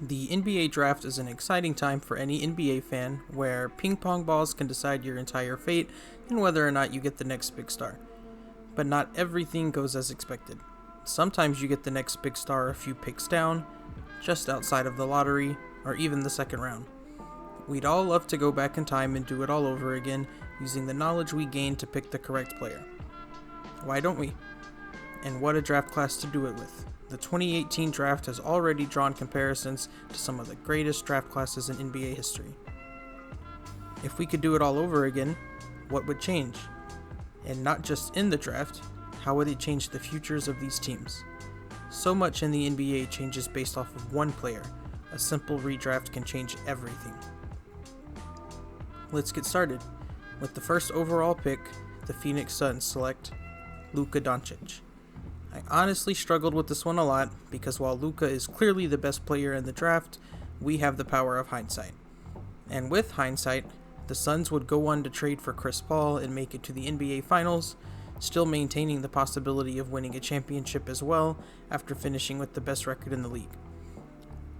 The NBA draft is an exciting time for any NBA fan where ping pong balls can decide your entire fate and whether or not you get the next big star. But not everything goes as expected. Sometimes you get the next big star a few picks down, just outside of the lottery, or even the second round. We'd all love to go back in time and do it all over again using the knowledge we gained to pick the correct player. Why don't we? And what a draft class to do it with. The 2018 draft has already drawn comparisons to some of the greatest draft classes in NBA history. If we could do it all over again, what would change? And not just in the draft, how would it change the futures of these teams? So much in the NBA changes based off of one player. A simple redraft can change everything. Let's get started. With the first overall pick, the Phoenix Suns select Luka Doncic. I honestly struggled with this one a lot because while Luka is clearly the best player in the draft, we have the power of hindsight. And with hindsight, the Suns would go on to trade for Chris Paul and make it to the NBA Finals, still maintaining the possibility of winning a championship as well after finishing with the best record in the league.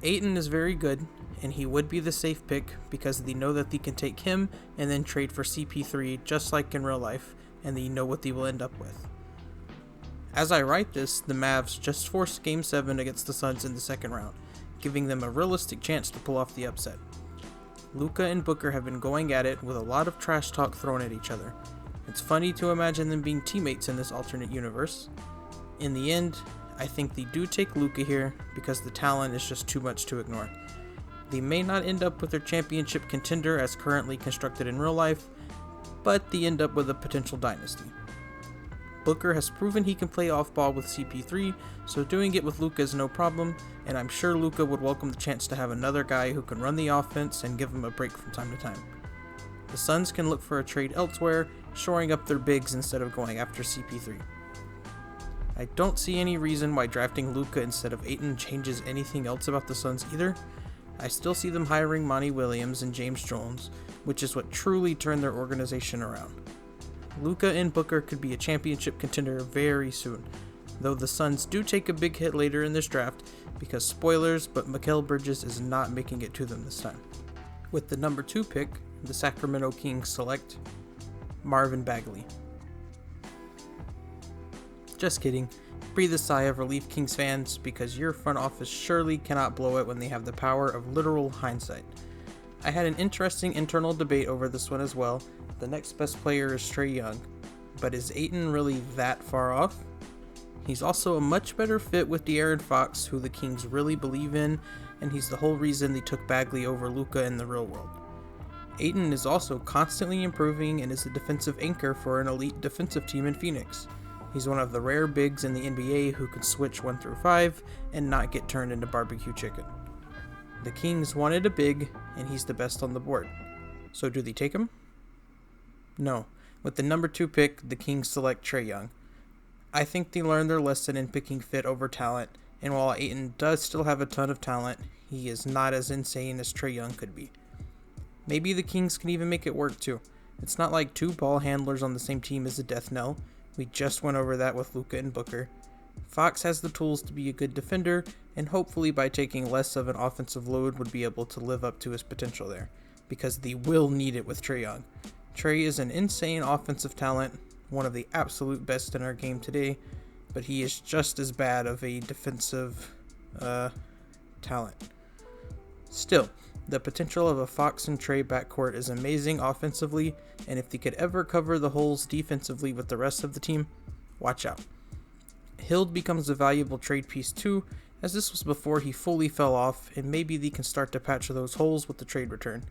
Ayton is very good, and he would be the safe pick because they know that they can take him and then trade for CP3 just like in real life, and they know what they will end up with. As I write this, the Mavs just forced Game 7 against the Suns in the second round, giving them a realistic chance to pull off the upset. Luka and Booker have been going at it with a lot of trash talk thrown at each other. It's funny to imagine them being teammates in this alternate universe. In the end, I think they do take Luka here because the talent is just too much to ignore. They may not end up with their championship contender as currently constructed in real life, but they end up with a potential dynasty. Booker has proven he can play off-ball with CP3, so doing it with Luka is no problem, and I'm sure Luka would welcome the chance to have another guy who can run the offense and give him a break from time to time. The Suns can look for a trade elsewhere, shoring up their bigs instead of going after CP3. I don't see any reason why drafting Luka instead of Ayton changes anything else about the Suns either. I still see them hiring Monty Williams and James Jones, which is what truly turned their organization around. Luka and Booker could be a championship contender very soon, though the Suns do take a big hit later in this draft because spoilers, but Mikal Bridges is not making it to them this time. With the number 2 pick, the Sacramento Kings select Marvin Bagley. Just kidding. Breathe a sigh of relief, Kings fans, because your front office surely cannot blow it when they have the power of literal hindsight. I had an interesting internal debate over this one as well. The next best player is Trae Young, but is Ayton really that far off? He's also a much better fit with De'Aaron Fox, who the Kings really believe in, and he's the whole reason they took Bagley over Luka in the real world. Ayton is also constantly improving and is a defensive anchor for an elite defensive team in Phoenix. He's one of the rare bigs in the NBA who can switch 1 through 5 and not get turned into barbecue chicken. The Kings wanted a big, and he's the best on the board. So do they take him? No. With the number 2 pick, the Kings select Trae Young. I think they learned their lesson in picking fit over talent, and while Ayton does still have a ton of talent, he is not as insane as Trae Young could be. Maybe the Kings can even make it work too. It's not like 2 ball handlers on the same team is a death knell. We just went over that with Luka and Booker. Fox has the tools to be a good defender, and hopefully by taking less of an offensive load would be able to live up to his potential there, because they will need it with Trae Young. Trae is an insane offensive talent, one of the absolute best in our game today, but he is just as bad of a defensive talent. Still, the potential of a Fox and Trae backcourt is amazing offensively, and if they could ever cover the holes defensively with the rest of the team, watch out. Hield becomes a valuable trade piece too, as this was before he fully fell off, and maybe they can start to patch those holes with the trade return.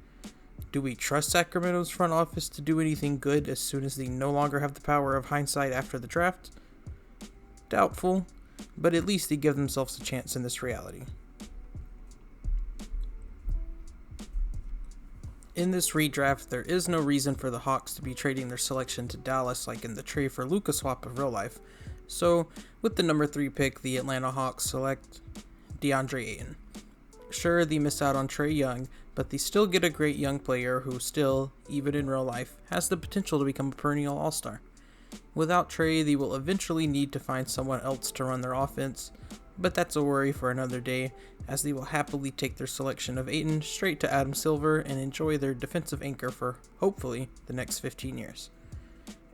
Do we trust Sacramento's front office to do anything good as soon as they no longer have the power of hindsight after the draft? Doubtful, but at least they give themselves a chance in this reality. In this redraft, there is no reason for the Hawks to be trading their selection to Dallas like in the Trae for Luka swap of real life. So, with the number 3 pick, the Atlanta Hawks select DeAndre Ayton. Sure, they miss out on Trae Young, but they still get a great young player who still, even in real life, has the potential to become a perennial all-star. Without Trae, they will eventually need to find someone else to run their offense, but that's a worry for another day, as they will happily take their selection of Ayton straight to Adam Silver and enjoy their defensive anchor for, hopefully, the next 15 years.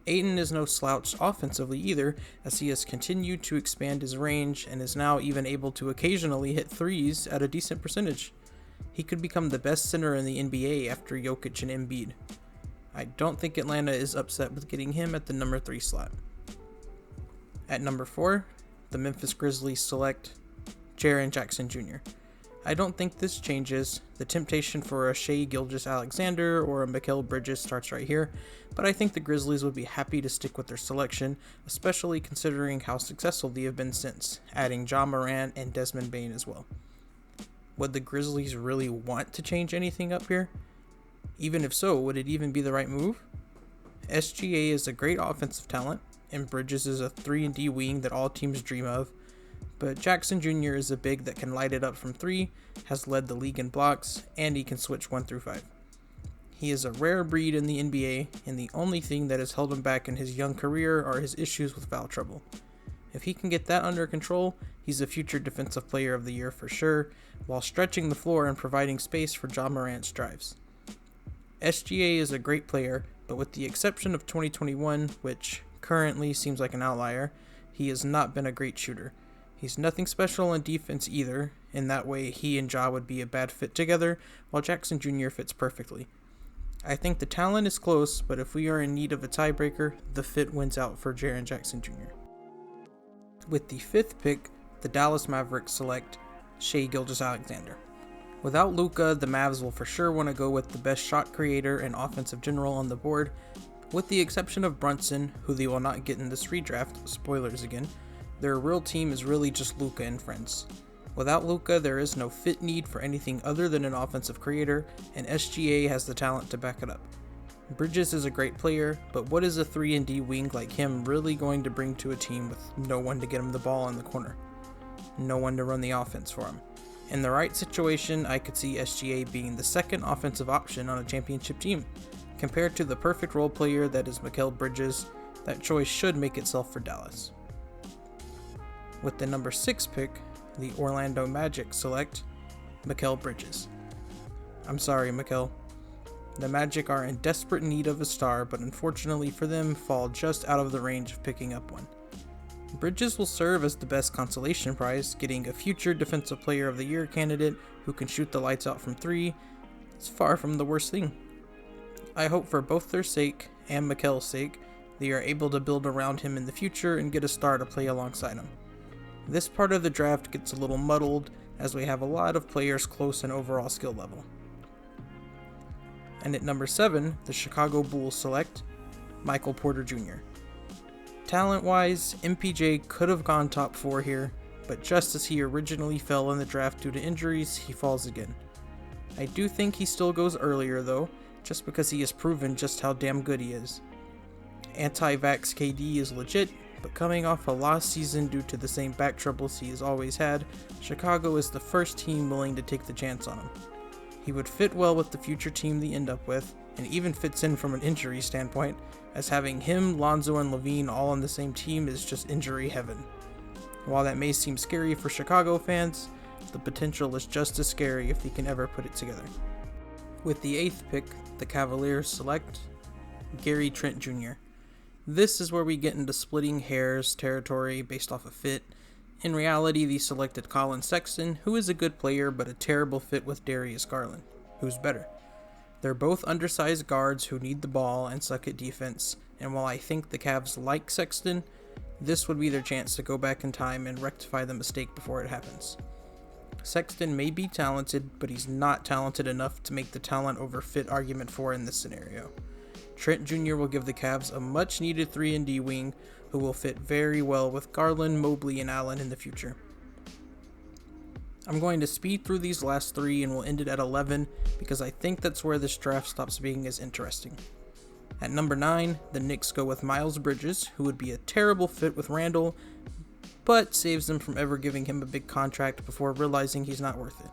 Ayton is no slouch offensively either, as he has continued to expand his range and is now even able to occasionally hit threes at a decent percentage. He could become the best center in the NBA after Jokic and Embiid. I don't think Atlanta is upset with getting him at the number 3 slot. At number 4, the Memphis Grizzlies select Jaren Jackson Jr. I don't think this changes. The temptation for a Shai Gilgeous-Alexander or a Mikal Bridges starts right here, but I think the Grizzlies would be happy to stick with their selection, especially considering how successful they have been since, adding Ja Morant and Desmond Bane as well. Would the Grizzlies really want to change anything up here? Even if so, would it even be the right move? SGA is a great offensive talent, and Bridges is a 3-and-D wing that all teams dream of, but Jackson Jr. is a big that can light it up from 3, has led the league in blocks, and he can switch 1 through 5. He is a rare breed in the NBA, and the only thing that has held him back in his young career are his issues with foul trouble. If he can get that under control, he's a future Defensive Player of the Year for sure, while stretching the floor and providing space for Ja Morant's drives. SGA is a great player, but with the exception of 2021, which currently seems like an outlier, he has not been a great shooter. He's nothing special in defense either, in that way he and Ja would be a bad fit together, while Jackson Jr. fits perfectly. I think the talent is close, but if we are in need of a tiebreaker, the fit wins out for Jaren Jackson Jr. With the 5th pick, the Dallas Mavericks select Shai Gilgeous-Alexander. Without Luka, the Mavs will for sure want to go with the best shot creator and offensive general on the board, with the exception of Brunson, who they will not get in this redraft, spoilers again. Their real team is really just Luka and friends. Without Luka, there is no fit need for anything other than an offensive creator, and SGA has the talent to back it up. Bridges is a great player, but what is a 3-and-D wing like him really going to bring to a team with no one to get him the ball in the corner? No one to run the offense for him. In the right situation, I could see SGA being the second offensive option on a championship team. Compared to the perfect role player that is Mikal Bridges, that choice should make itself for Dallas. With the number 6 pick, the Orlando Magic select Mikal Bridges. I'm sorry, Mikal. The Magic are in desperate need of a star, but unfortunately for them, fall just out of the range of picking up one. Bridges will serve as the best consolation prize, getting a future Defensive Player of the Year candidate who can shoot the lights out from 3. It's far from the worst thing. I hope for both their sake and Mikal's sake, they are able to build around him in the future and get a star to play alongside him. This part of the draft gets a little muddled, as we have a lot of players close in overall skill level. And at number 7, the Chicago Bulls select Michael Porter Jr. Talent-wise, MPJ could have gone top 4 here, but just as he originally fell in the draft due to injuries, he falls again. I do think he still goes earlier though, just because he has proven just how damn good he is. Anti-vax KD is legit, but coming off a lost season due to the same back troubles he has always had, Chicago is the first team willing to take the chance on him. He would fit well with the future team they end up with, and even fits in from an injury standpoint, as having him, Lonzo, and Levine all on the same team is just injury heaven. While that may seem scary for Chicago fans, the potential is just as scary if they can ever put it together. With the 8th pick, the Cavaliers select Gary Trent Jr. This is where we get into splitting hairs territory based off of fit. In reality, they selected Colin Sexton, who is a good player but a terrible fit with Darius Garland, who's better. They're both undersized guards who need the ball and suck at defense, and while I think the Cavs like Sexton, this would be their chance to go back in time and rectify the mistake before it happens. Sexton may be talented, but he's not talented enough to make the talent over fit argument for in this scenario. Trent Jr. will give the Cavs a much needed 3-and-D wing who will fit very well with Garland, Mobley, and Allen in the future. I'm going to speed through these last 3 and we'll end it at 11 because I think that's where this draft stops being as interesting. At number 9, the Knicks go with Miles Bridges, who would be a terrible fit with Randall, but saves them from ever giving him a big contract before realizing he's not worth it.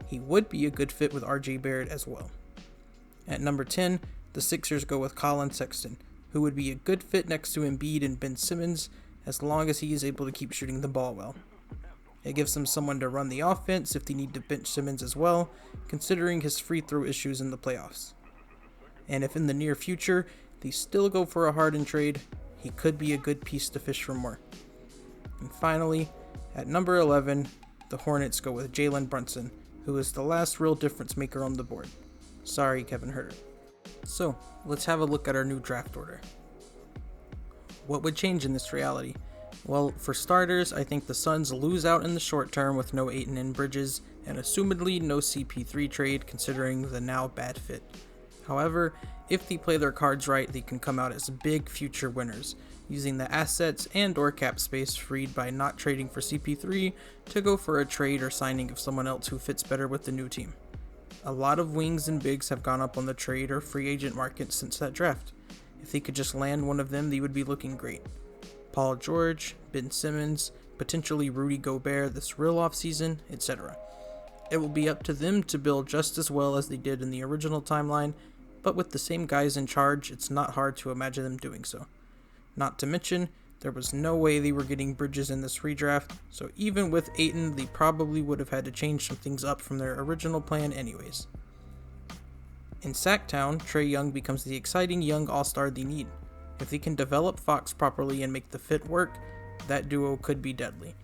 He would be a good fit with RJ Barrett as well. At number 10, the Sixers go with Colin Sexton, who would be a good fit next to Embiid and Ben Simmons as long as he is able to keep shooting the ball well. It gives them someone to run the offense if they need to bench Simmons as well, considering his free throw issues in the playoffs. And if in the near future they still go for a Harden trade, he could be a good piece to fish for more. And finally, at number 11, the Hornets go with Jalen Brunson, who is the last real difference maker on the board. Sorry, Kevin Huerter. So, let's have a look at our new draft order. What would change in this reality? Well, for starters, I think the Suns lose out in the short term with no Ayton and Bridges, and assumedly no CP3 trade considering the now bad fit. However, if they play their cards right, they can come out as big future winners, using the assets and or cap space freed by not trading for CP3 to go for a trade or signing of someone else who fits better with the new team. A lot of wings and bigs have gone up on the trade or free agent market since that draft. If they could just land one of them, they would be looking great. Paul George, Ben Simmons, potentially Rudy Gobert this real offseason, etc. It will be up to them to build just as well as they did in the original timeline, but with the same guys in charge, it's not hard to imagine them doing so. Not to mention, there was no way they were getting Bridges in this redraft, so even with Ayton, they probably would have had to change some things up from their original plan anyways. In Sacktown, Trae Young becomes the exciting young all-star they need. If they can develop Fox properly and make the fit work, that duo could be deadly.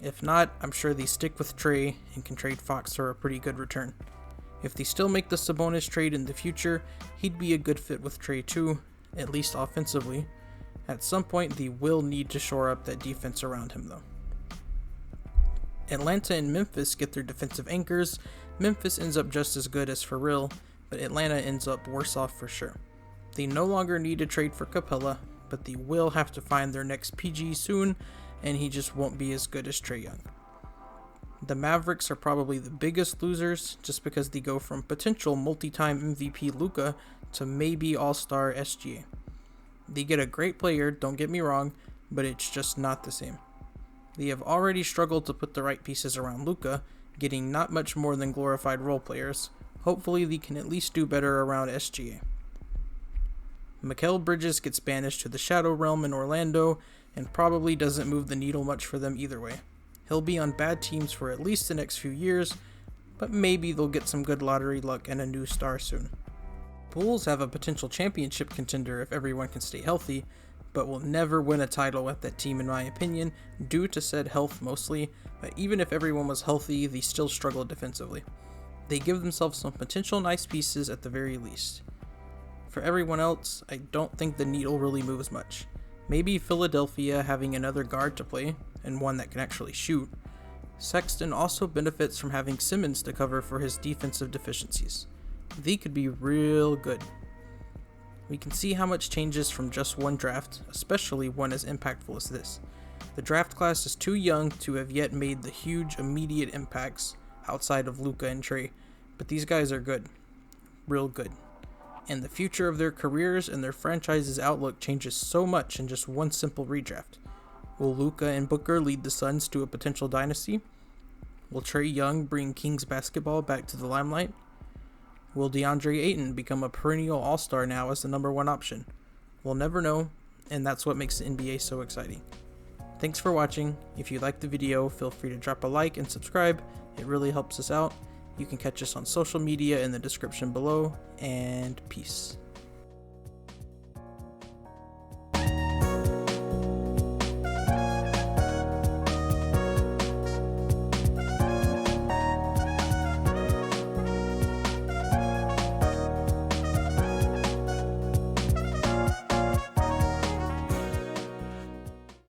If not, I'm sure they stick with Trae and can trade Fox for a pretty good return. If they still make the Sabonis trade in the future, he'd be a good fit with Trae too, at least offensively. At some point, they will need to shore up that defense around him though. Atlanta and Memphis get their defensive anchors. Memphis ends up just as good as for real, but Atlanta ends up worse off for sure. They no longer need to trade for Capella, but they will have to find their next PG soon, and he just won't be as good as Trae Young. The Mavericks are probably the biggest losers just because they go from potential multi-time MVP Luka to maybe all-star SGA. They get a great player, don't get me wrong, but it's just not the same. They have already struggled to put the right pieces around Luka, getting not much more than glorified role players. Hopefully they can at least do better around SGA. Mikal Bridges gets banished to the Shadow Realm in Orlando and probably doesn't move the needle much for them either way. He'll be on bad teams for at least the next few years, but maybe they'll get some good lottery luck and a new star soon. Bulls have a potential championship contender if everyone can stay healthy, but will never win a title with that team in my opinion, due to said health mostly, but even if everyone was healthy, they still struggle defensively. They give themselves some potential nice pieces at the very least. For everyone else, I don't think the needle really moves much. Maybe Philadelphia having another guard to play, and one that can actually shoot. Sexton also benefits from having Simmons to cover for his defensive deficiencies. They could be real good. We can see how much changes from just one draft, especially one as impactful as this. The draft class is too young to have yet made the huge immediate impacts outside of Luka and Trae, but these guys are good. Real good. And the future of their careers and their franchise's outlook changes so much in just one simple redraft. Will Luka and Booker lead the Suns to a potential dynasty? Will Trae Young bring Kings basketball back to the limelight? Will DeAndre Ayton become a perennial all-star now as the number one option? We'll never know, and that's what makes the NBA so exciting. Thanks for watching. If you liked the video, feel free to drop a like and subscribe. It really helps us out. You can catch us on social media in the description below, and peace.